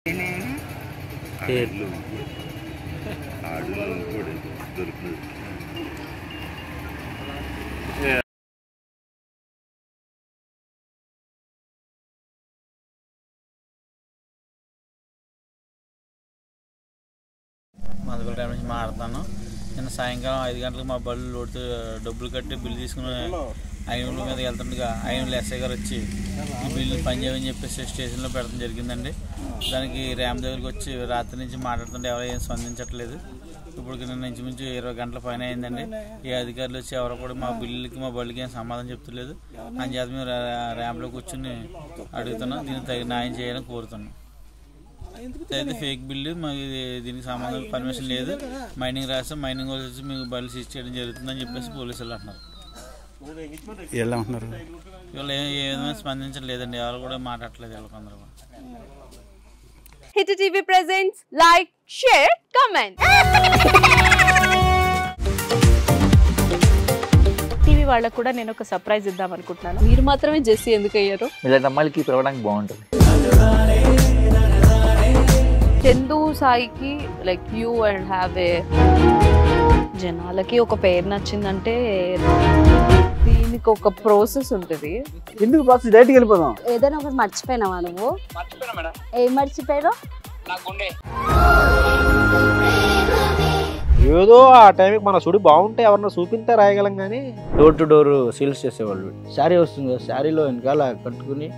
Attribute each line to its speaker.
Speaker 1: మధుకూరు time నుంచి మాట్లాడుతాను. నిన్న సాయంకాలం 5 గంటలకు మా బళ్ళు లోడ్తో డబ్బులు కట్టి బిల్లు తీసుకుని ఐనూళ్ళ మీద వెళ్తుండగా ఐనూళ్ళ ఎస్ఐ గారు వచ్చి ఈ బిల్లు పనిచేయమని చెప్పేసి స్టేషన్లో పెట్టడం జరిగిందండి. దానికి ర్యామ్ దగ్గరికి వచ్చి రాత్రి నుంచి మాట్లాడుతుంటే ఎవరో ఏం స్పందించట్లేదు. ఇప్పుడు నిన్న ఇంచుమించు 20 గంటల పైన అయిందండి. ఈ అధికారులు వచ్చి ఎవరో కూడా మా బిల్లులకి మా బళ్ళకి ఏం సమాధానం చెప్తలేదు. అందుచేత మేము ర్యాంప్లో కూర్చొని అడుగుతున్నాం. దీనికి తగిన న్యాయం చేయాలని కోరుతున్నాం. అయితే ఫేక్ బిల్లు మాకు దీనికి సంబంధం పర్మిషన్ లేదు, మైనింగ్ రాస్తాం, మైనింగ్ వాళ్ళు వచ్చి మీకు బళ్ళు సీజ్ చేయడం జరుగుతుందని చెప్పేసి పోలీసులు అంటున్నారు. వీళ్ళు ఏ విధంగా స్పందించలేదండి, ఎవరు కూడా మాట్లాడలేదు. వీళ్ళకందరూ
Speaker 2: hit TV presents like, share, comment. TV వాళ్ళకు కూడా నేను ఒక సర్ప్రైజ్ ఇద్దాం అనుకుంటున్నాను. మీరు మాత్రమే జెస్సీ ఎందుకు అయ్యారు?
Speaker 3: ఇలాంటి అమ్మాయిలకి పిలవడానికి బాగుంటుంది.
Speaker 2: చందు సాయికి like you and have a జనాలకి ఒక పేరు నచ్చిందంటే దీనికి ఒక ప్రాసెస్ ఉంటుంది.
Speaker 4: ఎందుకు ప్రాసెస్ డైరెక్ట్‌గా వెళ్ళిపోదాం.
Speaker 5: ఏదైనా ఒకటి మర్చిపోయినావా నువ్వు?
Speaker 3: మర్చిపోయినా మేడం.
Speaker 5: ఏం మర్చిపోయావు?
Speaker 3: నా గుండె.
Speaker 4: ఏదో ఆ టైంకి మన సుడి బాగుంటే ఎవరన్నా చూపిస్తే రాయగలం కానీ డోర్ టు డోర్ సేల్స్ చేసేవాళ్ళు. శారీ వస్తుంది, శారీలో వెనకాల కట్టుకుని